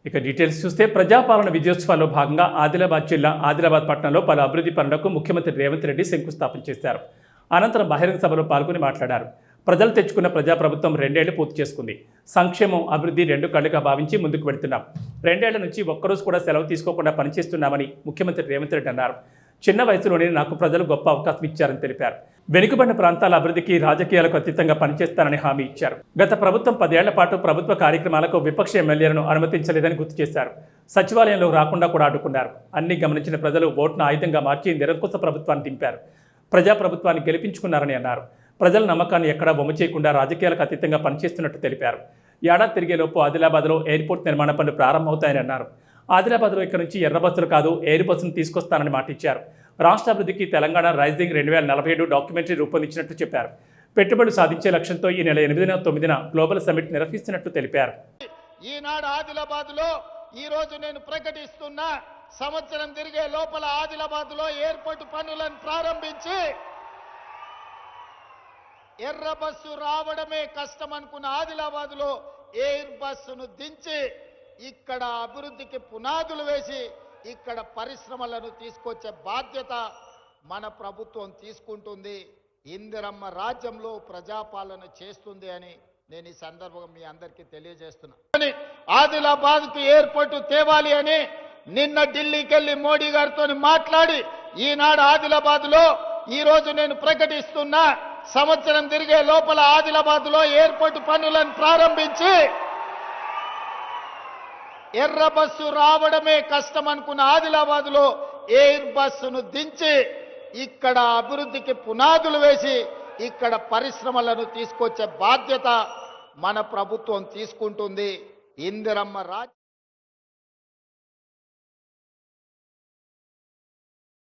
ఇక డీటెయిల్స్ చూస్తే ప్రజాపాలన విజయోత్సవాల్లో భాగంగా ఆదిలాబాద్ జిల్లా ఆదిలాబాద్ పట్టణంలో పలు అభివృద్ధి పనులకు ముఖ్యమంత్రి రేవంత్ రెడ్డి శంకుస్థాపన చేశారు. అనంతరం బహిరంగ సభలో పాల్గొని మాట్లాడారు. ప్రజలు తెచ్చుకున్న ప్రజాప్రభుత్వం 2 ఏళ్లు పూర్తి చేసుకుంది. సంక్షేమం, అభివృద్ధి 2 కళ్ళుగా భావించి ముందుకు వెళ్తున్నాం. 2 ఏళ్ల నుంచి ఒక్కరోజు కూడా సెలవు తీసుకోకుండా పనిచేస్తున్నామని ముఖ్యమంత్రి రేవంత్ రెడ్డి అన్నారు. చిన్న వయసులోనే నాకు ప్రజలు గొప్ప అవకాశం ఇచ్చారని తెలిపారు. వెనుకబడిన ప్రాంతాల అభివృద్ధికి రాజకీయాలకు అతీతంగా పనిచేస్తానని హామీ ఇచ్చారు. గత ప్రభుత్వం 10 ఏళ్ల పాటు ప్రభుత్వ కార్యక్రమాలకు విపక్ష ఎమ్మెల్యేలను అనుమతించలేదని గుర్తు చేశారు. సచివాలయంలో రాకుండా కూడా అడ్డుకున్నారు. అన్ని గమనించిన ప్రజలు ఓటును ఆయుధంగా మార్చి నిరంకుశ ప్రభుత్వాన్ని దింపారు. ప్రజాప్రభుత్వాన్ని గెలిపించుకున్నారని అన్నారు. ప్రజల నమ్మకాన్ని ఎక్కడా బొమ్మ చేయకుండా రాజకీయాలకు అతీతంగా పనిచేస్తున్నట్టు తెలిపారు. ఏడాది తిరిగేలోపు ఆదిలాబాద్లో ఎయిర్పోర్ట్ నిర్మాణ పనులు ప్రారంభమవుతాయని అన్నారు. ఆదిలాబాద్లో ఇక్కడ నుంచి ఎర్ర బస్సులు కాదు, ఎయిర్ బస్సును తీసుకొస్తానని మాటిచ్చారు. రాష్ట్ర అభివృద్ధికి తెలంగాణ రైజింగ్ 2047 డాక్యుమెంటరీ రూపొందించినట్టు చెప్పారు. పెట్టుబడులు సాధించే లక్ష్యంతో ఈ నెల 8న 9న గ్లోబల్ సమ్మిట్ నిర్వహిస్తున్నట్టు తెలిపారు. ఈనాడు ఆదిలాబాద్లో ఈ రోజు నేను ప్రకటిస్తున్న సంవత్సరం తిరిగే లోపల ఆదిలాబాద్లో ఎయిర్పోర్ట్ పనులను ప్రారంభించి ఎర్ర బస్సు రావడమే కష్టం అనుకున్న ఆదిలాబాద్లో ఎయిర్ బస్సును దించి ఇక్కడ అభివృద్ధికి పునాదులు వేసి ఇక్కడ పరిశ్రమలను తీసుకొచ్చే బాధ్యత మన ప్రభుత్వం తీసుకుంటుంది. ఇందిరమ్మ రాజ్యంలో ప్రజాపాలన చేస్తుంది అని నేను ఈ సందర్భంగా మీ అందరికీ తెలియజేస్తున్నా. ఆదిలాబాద్కు ఎయిర్పోర్టు తేవాలి అని నిన్న ఢిల్లీకి వెళ్ళి మోడీ గారితో మాట్లాడి ఈనాడు ఆదిలాబాద్లో ఈ రోజు నేను ప్రకటిస్తున్న సంవత్సరం తిరిగే లోపల ఆదిలాబాద్లో ఎయిర్పోర్ట్ పనులను ప్రారంభించి ఎర్ర బస్సు రావడమే కష్టం అనుకున్న ఆదిలాబాద్లో ఎయిర్ బస్సును దించి ఇక్కడ అభివృద్ధికి పునాదులు వేసి ఇక్కడ పరిశ్రమలను తీసుకొచ్చే బాధ్యత మన ప్రభుత్వం తీసుకుంటుంది. ఇందిరమ్మ రాజ్యం